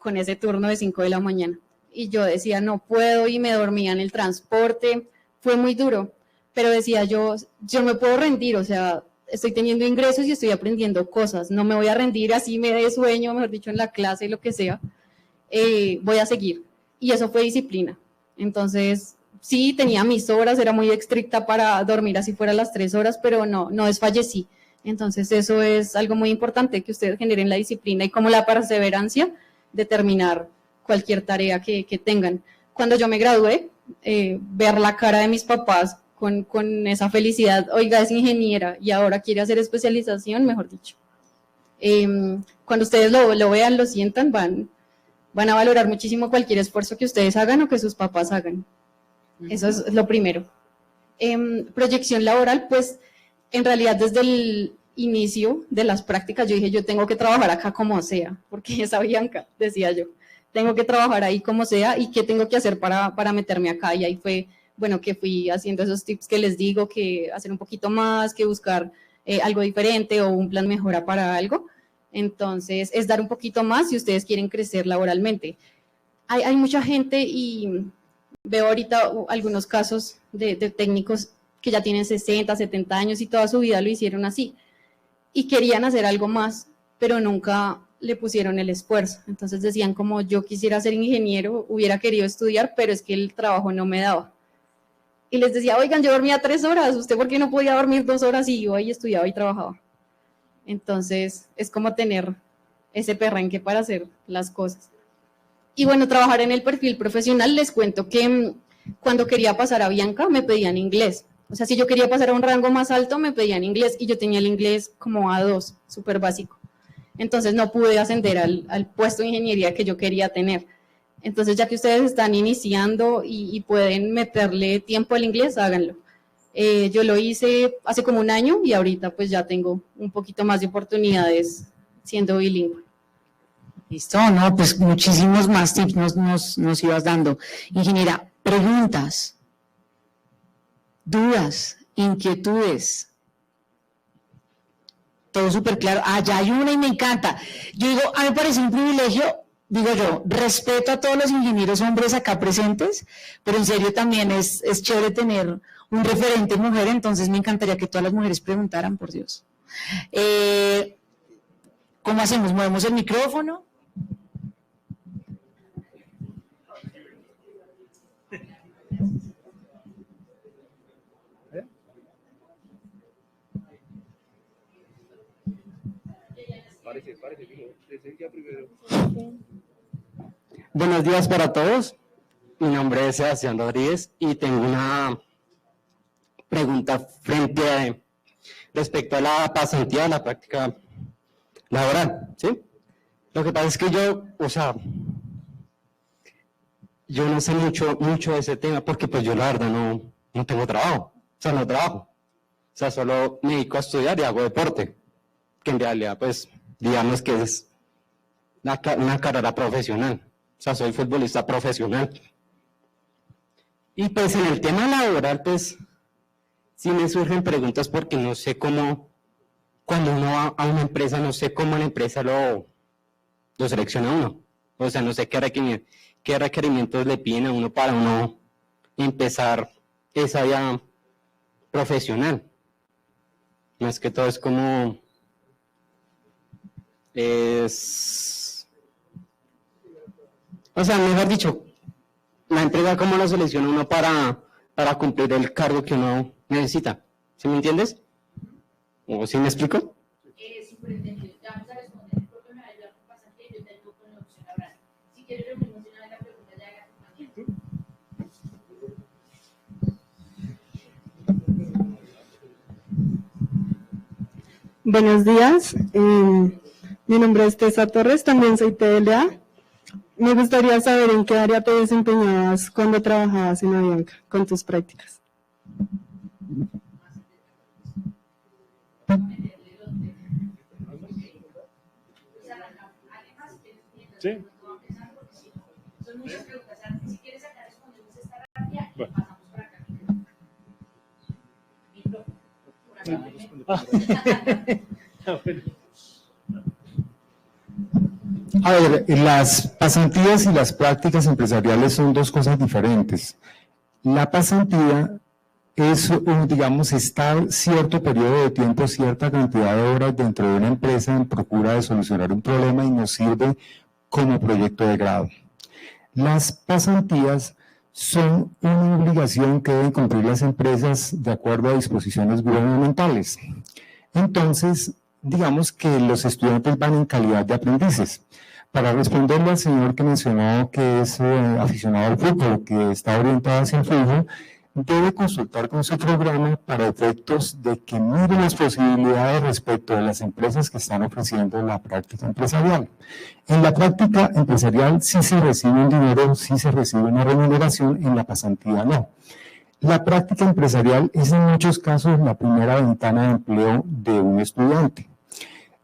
con ese turno de 5 de la mañana. Y yo decía, no puedo, y me dormía en el transporte. Fue muy duro, pero decía yo me puedo rendir, o sea, estoy teniendo ingresos y estoy aprendiendo cosas. No me voy a rendir así me dé sueño, mejor dicho, en la clase, lo que sea. Voy a seguir. Y eso fue disciplina. Entonces, sí, tenía mis horas, era muy estricta para dormir así fuera las 3 horas, pero no desfallecí. Entonces, eso es algo muy importante, que ustedes generen la disciplina y como la perseverancia de terminar cualquier tarea que tengan. Cuando yo me gradué, ver la cara de mis papás con esa felicidad, oiga, es ingeniera y ahora quiere hacer especialización, mejor dicho. Cuando ustedes lo vean, lo sientan, van a valorar muchísimo cualquier esfuerzo que ustedes hagan o que sus papás hagan. Eso es lo primero. Proyección laboral, pues en realidad desde el inicio de las prácticas yo dije, yo tengo que trabajar acá como sea, porque esa Bianca, decía yo, tengo que trabajar ahí como sea y qué tengo que hacer para meterme acá. Y ahí fue, bueno, que fui haciendo esos tips que les digo, que hacer un poquito más, que buscar algo diferente o un plan mejora para algo. Entonces, es dar un poquito más si ustedes quieren crecer laboralmente. Hay mucha gente y veo ahorita algunos casos de técnicos que ya tienen 60, 70 años y toda su vida lo hicieron así. Y querían hacer algo más, pero nunca le pusieron el esfuerzo. Entonces decían como yo quisiera ser ingeniero, hubiera querido estudiar, pero es que el trabajo no me daba. Y les decía, oigan, yo dormía 3 horas, ¿usted por qué no podía dormir 2 horas? Y yo ahí estudiaba y trabajaba. Entonces es como tener ese perrenque para hacer las cosas. Y bueno, trabajar en el perfil profesional, les cuento que cuando quería pasar a Bianca me pedían inglés. O sea, si yo quería pasar a un rango más alto, me pedían inglés y yo tenía el inglés como A2, súper básico. Entonces no pude ascender al puesto de ingeniería que yo quería tener. Entonces, ya que ustedes están iniciando y pueden meterle tiempo al inglés, háganlo. Yo lo hice hace como un año y ahorita pues ya tengo un poquito más de oportunidades siendo bilingüe. Listo, no, pues muchísimos más tips nos ibas dando. Ingeniera, preguntas, dudas, inquietudes. Todo súper claro. Ah, ya hay una y me encanta. Yo digo, a mí me parece un privilegio, digo yo, respeto a todos los ingenieros hombres acá presentes, pero en serio también es chévere tener un referente mujer, entonces me encantaría que todas las mujeres preguntaran, por Dios. ¿Cómo hacemos? ¿Movemos el micrófono? Buenos días para todos. Mi nombre es Sebastián Rodríguez y tengo una pregunta respecto a la pasantía de la práctica laboral, ¿sí? Lo que pasa es que yo no sé mucho de ese tema porque pues yo la verdad no tengo trabajo, no trabajo. O sea, solo me dedico a estudiar y hago deporte, que en realidad pues digamos que es una carrera profesional. O sea, soy futbolista profesional. Y pues en el tema laboral, pues, sí me surgen preguntas porque no sé cómo, cuando uno va a una empresa, no sé cómo la empresa lo selecciona a uno. O sea, no sé qué requerimientos le piden a uno para uno empezar esa vida profesional. Más que todo es como... O sea, mejor dicho, la empresa cómo lo selecciona uno para cumplir el cargo que uno necesita. ¿Sí me entiendes? ¿O sí me explico? Superintendente, ya vamos a responder. Creo que me va a ayudar con pasante y yo te ayudo con la opción oral. Si quieres reunirnos una vez la pregunta, ya haga tu Buenos días, mi nombre es Tessa Torres, también soy TLA. Me gustaría saber en qué área te desempeñabas cuando trabajabas en Avianca con tus prácticas. Sí. Bueno. A ver, las pasantías y las prácticas empresariales son dos cosas diferentes. La pasantía es, digamos, estar cierto periodo de tiempo, cierta cantidad de horas dentro de una empresa en procura de solucionar un problema y nos sirve como proyecto de grado. Las pasantías son una obligación que deben cumplir las empresas de acuerdo a disposiciones gubernamentales. Entonces, digamos que los estudiantes van en calidad de aprendices. Para responderle al señor que mencionó que es aficionado al fútbol, que está orientado hacia el fútbol, debe consultar con su programa para efectos de que mire las posibilidades respecto de las empresas que están ofreciendo la práctica empresarial. En la práctica empresarial sí se recibe un dinero, sí se recibe una remuneración, en la pasantía no. La práctica empresarial es en muchos casos la primera ventana de empleo de un estudiante.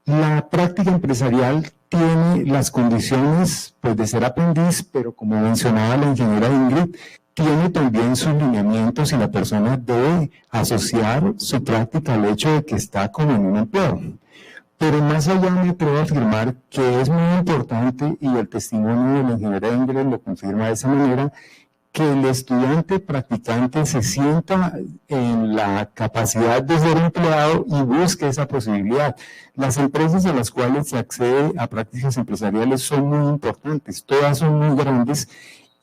La práctica empresarial tiene las condiciones pues, de ser aprendiz, pero como mencionaba la ingeniera Ingrid, tiene también sus lineamientos y la persona debe asociar su práctica al hecho de que está como en un empleo. Pero más allá me atrevo a afirmar que es muy importante, y el testimonio de la ingeniera Ingrid lo confirma de esa manera, que el estudiante practicante se sienta en la capacidad de ser empleado y busque esa posibilidad. Las empresas a las cuales se accede a prácticas empresariales son muy importantes, todas son muy grandes,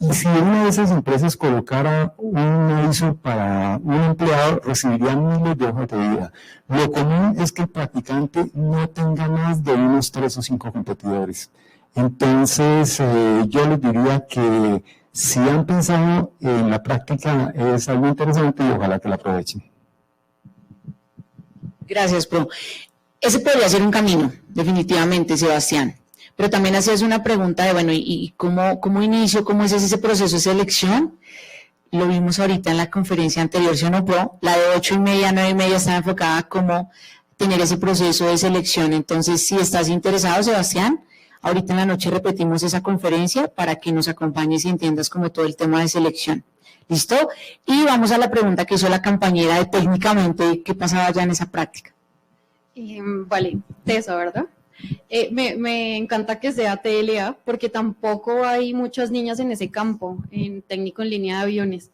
y si una de esas empresas colocara un aviso para un empleado, recibiría miles de hojas de vida. Lo común es que el practicante no tenga más de unos 3 o 5 competidores. Entonces, yo les diría que si han pensado en la práctica es algo interesante y ojalá que la aprovechen. Gracias, Pro. Ese podría ser un camino, definitivamente, Sebastián. Pero también hacías una pregunta de, bueno, ¿y cómo inicio, cómo es ese proceso de selección? Lo vimos ahorita en la conferencia anterior, ¿sí o no, Pro? La de 8:30 a 9:30 está enfocada a cómo tener ese proceso de selección. Entonces, si estás interesado, Sebastián, ahorita en la noche repetimos esa conferencia para que nos acompañes y entiendas como todo el tema de selección. ¿Listo? Y vamos a la pregunta que hizo la compañera de técnicamente, ¿qué pasaba ya en esa práctica? Vale, TESA, ¿verdad? Me encanta que sea TLA porque tampoco hay muchas niñas en ese campo, en técnico en línea de aviones.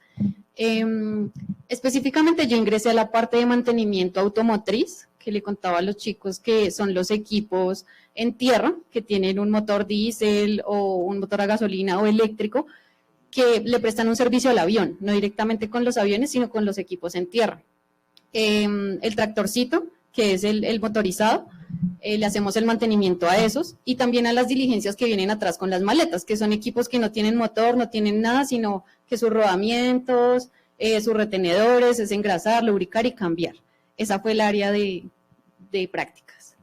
Específicamente yo ingresé a la parte de mantenimiento automotriz, que le contaba a los chicos que son los equipos en tierra, que tienen un motor diésel o un motor a gasolina o eléctrico, que le prestan un servicio al avión, no directamente con los aviones, sino con los equipos en tierra. El tractorcito, que es el motorizado, le hacemos el mantenimiento a esos y también a las diligencias que vienen atrás con las maletas, que son equipos que no tienen motor, no tienen nada, sino que sus rodamientos, sus retenedores, es engrasar, lubricar y cambiar. Esa fue el área de prácticas.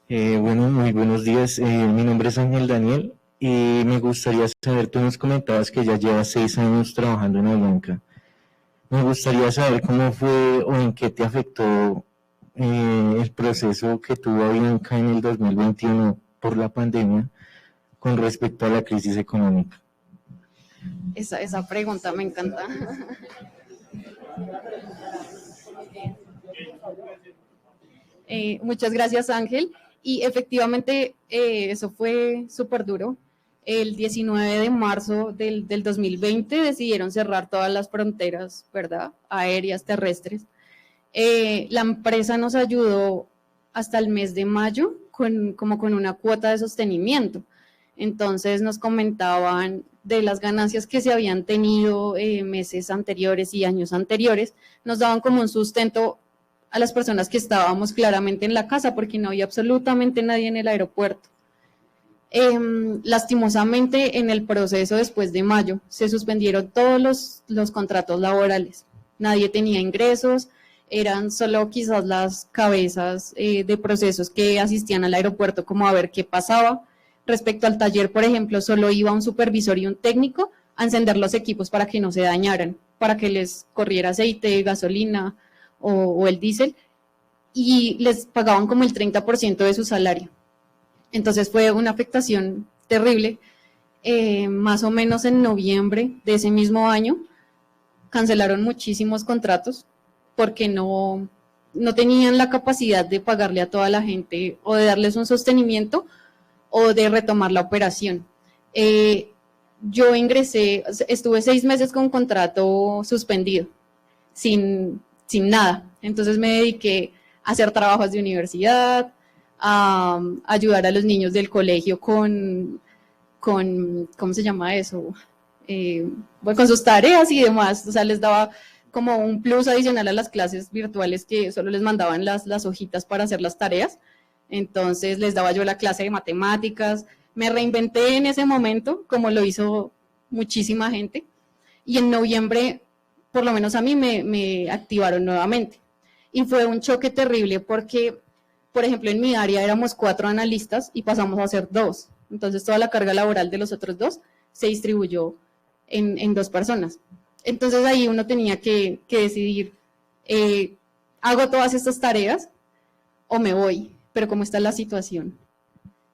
Bueno, muy buenos días. Mi nombre es Ángel Daniel y me gustaría saber, tú nos comentabas que ya llevas 6 años trabajando en Avianca. Me gustaría saber cómo fue o en qué te afectó el proceso que tuvo Avianca en el 2021 por la pandemia con respecto a la crisis económica. Esa pregunta me encanta. Muchas gracias, Ángel. Y efectivamente eso fue súper duro. El 19 de marzo del 2020 decidieron cerrar todas las fronteras, ¿verdad? Aéreas, terrestres. La empresa nos ayudó hasta el mes de mayo como con una cuota de sostenimiento. Entonces nos comentaban de las ganancias que se habían tenido meses anteriores y años anteriores, nos daban como un sustento a las personas que estábamos claramente en la casa porque no había absolutamente nadie en el aeropuerto. Lastimosamente en el proceso después de mayo se suspendieron todos los contratos laborales, nadie tenía ingresos, eran solo quizás las cabezas de procesos que asistían al aeropuerto como a ver qué pasaba. Respecto al taller, por ejemplo, solo iba un supervisor y un técnico a encender los equipos para que no se dañaran, para que les corriera aceite, gasolina o el diésel, y les pagaban como el 30% de su salario. Entonces fue una afectación terrible. Más o menos en noviembre de ese mismo año cancelaron muchísimos contratos porque no tenían la capacidad de pagarle a toda la gente o de darles un sostenimiento o de retomar la operación. Yo ingresé, estuve 6 meses con contrato suspendido, sin nada. Entonces me dediqué a hacer trabajos de universidad, a ayudar a los niños del colegio con ¿cómo se llama eso? Bueno, con sus tareas y demás. O sea, les daba como un plus adicional a las clases virtuales que solo les mandaban las hojitas para hacer las tareas. Entonces les daba yo la clase de matemáticas. Me reinventé en ese momento, como lo hizo muchísima gente. Y en noviembre, por lo menos a mí, me activaron nuevamente. Y fue un choque terrible porque, por ejemplo, en mi área éramos 4 analistas y pasamos a ser 2. Entonces toda la carga laboral de los otros 2 se distribuyó en 2 personas. Entonces ahí uno tenía que decidir, ¿hago todas estas tareas o me voy? Pero ¿cómo está la situación?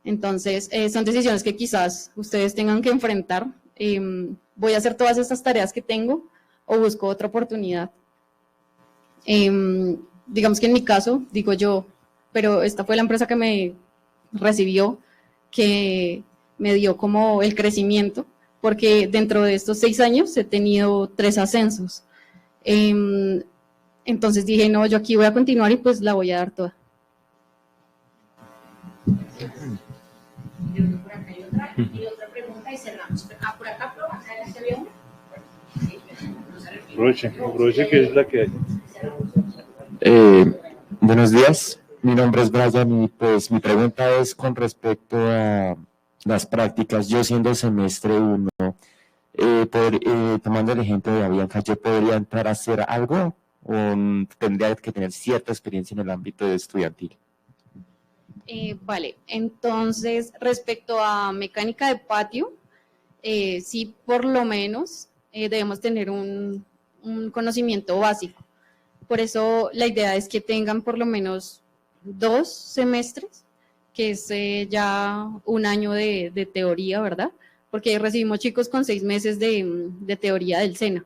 Entonces son decisiones que quizás ustedes tengan que enfrentar. ¿Voy a hacer todas estas tareas que tengo o busco otra oportunidad? Digamos que en mi caso, digo yo, pero esta fue la empresa que me recibió, que me dio como el crecimiento, porque dentro de estos 6 años he tenido 3 ascensos. Entonces dije, no, yo aquí voy a continuar y pues la voy a dar toda. Y otra pregunta y cerramos. Por acá, ¿se ve una? Aproveche que es la que hay. Buenos días, Mi nombre es Brian y pues mi pregunta es con respecto a las prácticas. Yo siendo semestre 1, tomando el ejemplo de Avianca, ¿yo podría entrar a hacer algo o tendría que tener cierta experiencia en el ámbito estudiantil? Vale, entonces respecto a mecánica de patio, sí por lo menos debemos tener un conocimiento básico. Por eso la idea es que tengan por lo menos 2 semestres, que es ya un año de teoría, ¿verdad? Porque recibimos chicos con 6 meses de teoría del SENA,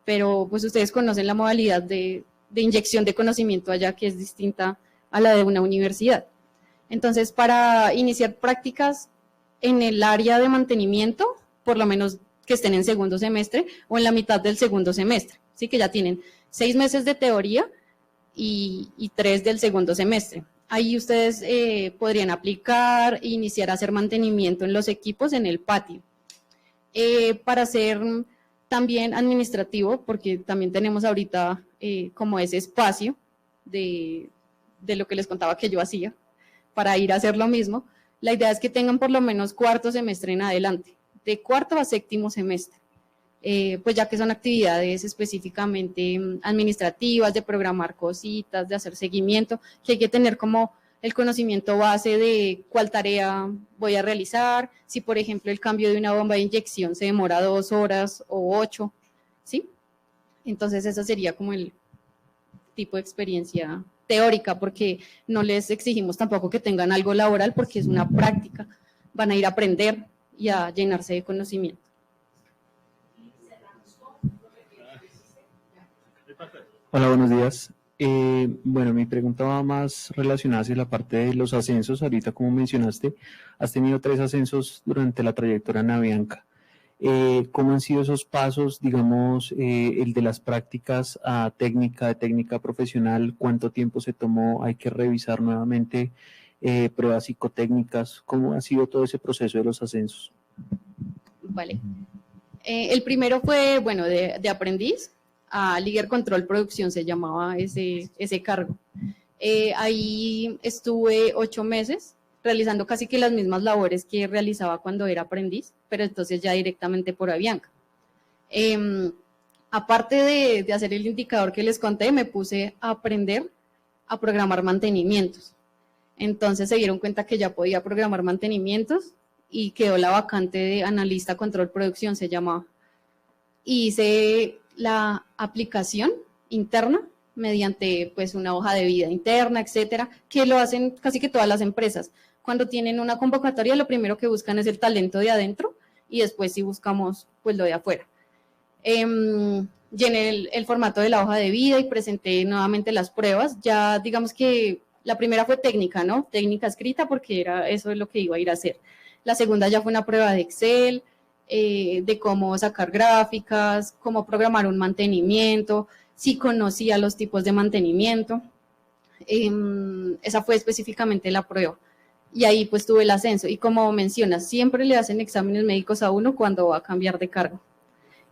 pero pues ustedes conocen la modalidad de inyección de conocimiento allá, que es distinta a la de una universidad. Entonces, para iniciar prácticas en el área de mantenimiento, por lo menos que estén en segundo semestre o en la mitad del segundo semestre, ¿sí? Que ya tienen 6 meses de teoría y 3 del segundo semestre. Ahí ustedes podrían aplicar e iniciar a hacer mantenimiento en los equipos en el patio. Para hacer también administrativo, porque también tenemos ahorita como ese espacio de lo que les contaba que yo hacía, para ir a hacer lo mismo, la idea es que tengan por lo menos 4º semestre en adelante, de 4º a 7º semestre, pues ya que son actividades específicamente administrativas, de programar cositas, de hacer seguimiento, que hay que tener como el conocimiento base de cuál tarea voy a realizar, si por ejemplo el cambio de una bomba de inyección se demora 2 horas o 8, ¿sí? Entonces ese sería como el tipo de experiencia teórica, porque no les exigimos tampoco que tengan algo laboral, porque es una práctica, van a ir a aprender y a llenarse de conocimiento. Hola, buenos días. Bueno, mi pregunta va más relacionada hacia la parte de los ascensos. Ahorita, como mencionaste, has tenido 3 ascensos durante la trayectoria en Avianca. ¿Cómo han sido esos pasos, digamos, el de las prácticas a técnica, de técnica profesional? ¿Cuánto tiempo se tomó? ¿Hay que revisar nuevamente pruebas psicotécnicas? ¿Cómo ha sido todo ese proceso de los ascensos? Vale. El primero fue, bueno, de aprendiz a Líder Control Producción, se llamaba ese cargo. Ahí estuve 8 meses realizando casi que las mismas labores que realizaba cuando era aprendiz, pero entonces ya directamente por Avianca. Aparte de hacer el indicador que les conté, me puse a aprender a programar mantenimientos. Entonces se dieron cuenta que ya podía programar mantenimientos y quedó la vacante de analista control producción, se llamaba. Hice la aplicación interna mediante pues una hoja de vida interna, etcétera, que lo hacen casi que todas las empresas. Cuando tienen una convocatoria, lo primero que buscan es el talento de adentro y después sí buscamos pues lo de afuera. Llené el formato de la hoja de vida y presenté nuevamente las pruebas. Ya digamos que la primera fue técnica, ¿no? Técnica escrita, porque eso es lo que iba a ir a hacer. La segunda ya fue una prueba de Excel, de cómo sacar gráficas, cómo programar un mantenimiento, si conocía los tipos de mantenimiento. Esa fue específicamente la prueba. Y ahí pues tuve el ascenso. Y como mencionas, siempre le hacen exámenes médicos a uno cuando va a cambiar de cargo.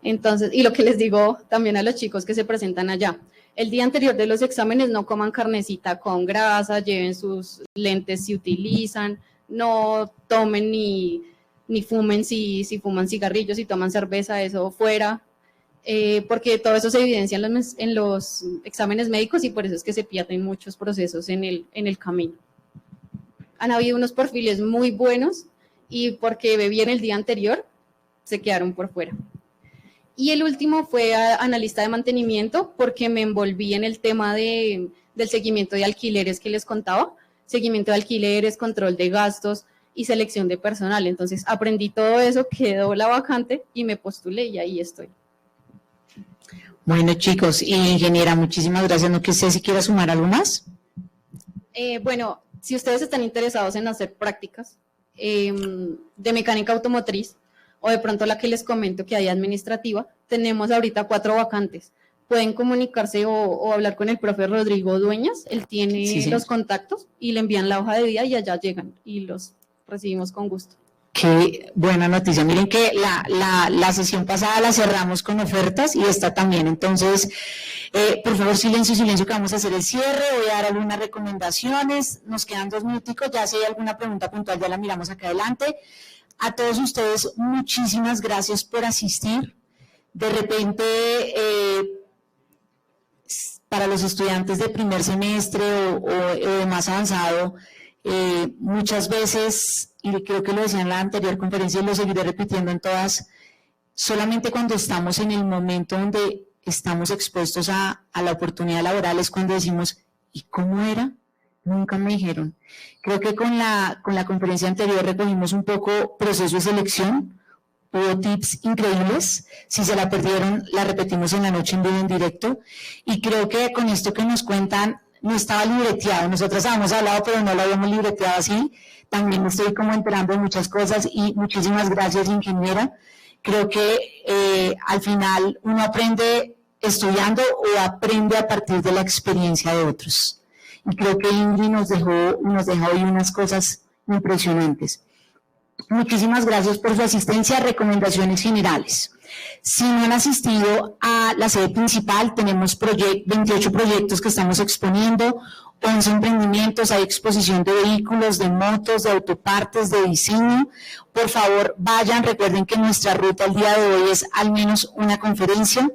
Entonces, y lo que les digo también a los chicos que se presentan allá, el día anterior de los exámenes no coman carnecita con grasa, lleven sus lentes si utilizan, no tomen ni fumen si fuman cigarrillos, si toman cerveza, eso fuera, porque todo eso se evidencia en los exámenes médicos y por eso es que se pierden muchos procesos en el camino. Han habido unos perfiles muy buenos y porque bebían el día anterior, se quedaron por fuera. Y el último fue analista de mantenimiento, porque me envolví en el tema del seguimiento de alquileres que les contaba, seguimiento de alquileres, control de gastos y selección de personal. Entonces aprendí todo eso, quedó la vacante y me postulé y ahí estoy. Bueno, chicos, ingeniera, muchísimas gracias. ¿No sé si quiera sumar algo más? Bueno, si ustedes están interesados en hacer prácticas de mecánica automotriz, o de pronto la que les comento que hay administrativa, tenemos ahorita 4 vacantes. Pueden comunicarse o hablar con el profe Rodrigo Dueñas, él tiene los contactos y le envían la hoja de vida y allá llegan y los recibimos con gusto. Qué buena noticia. Miren que la sesión pasada la cerramos con ofertas y esta también. Entonces, por favor, silencio, silencio, que vamos a hacer el cierre. Voy a dar algunas recomendaciones. Nos quedan 2 minuticos. Ya si hay alguna pregunta puntual, ya la miramos acá adelante. A todos ustedes, muchísimas gracias por asistir. De repente, para los estudiantes de primer semestre o de más avanzado, muchas veces, y creo que lo decía en la anterior conferencia y lo seguiré repitiendo en todas, solamente cuando estamos en el momento donde estamos expuestos a la oportunidad laboral es cuando decimos, ¿y cómo era? Nunca me dijeron. Creo que con la conferencia anterior recogimos un poco proceso de selección, hubo tips increíbles, si se la perdieron la repetimos en la noche en vivo en directo, y creo que con esto que nos cuentan no estaba libreteado, nosotros habíamos hablado pero no lo habíamos libreteado así, también me estoy como enterando de muchas cosas y muchísimas gracias, ingeniera. Creo que al final uno aprende estudiando o aprende a partir de la experiencia de otros. Y creo que Ingrid nos dejó hoy unas cosas impresionantes. Muchísimas gracias por su asistencia. Recomendaciones generales. Si no han asistido a la sede principal, tenemos 28 proyectos que estamos exponiendo, 11 emprendimientos, hay exposición de vehículos, de motos, de autopartes, de diseño. Por favor, vayan, recuerden que nuestra ruta el día de hoy es al menos una conferencia,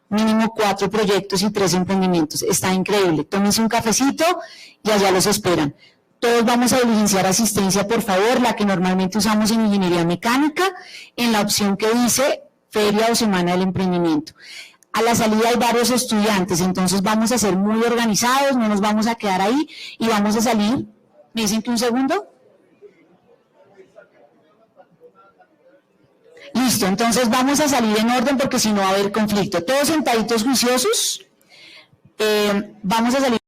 mínimo 4 proyectos y 3 emprendimientos. Está increíble. Tómense un cafecito y allá los esperan. Todos vamos a diligenciar asistencia, por favor, la que normalmente usamos en ingeniería mecánica, en la opción que dice Feria o Semana del Emprendimiento. A la salida hay varios estudiantes, entonces vamos a ser muy organizados, no nos vamos a quedar ahí y vamos a salir. ¿Me dicen que un segundo? Listo, entonces vamos a salir en orden porque si no va a haber conflicto. Todos sentaditos juiciosos, vamos a salir.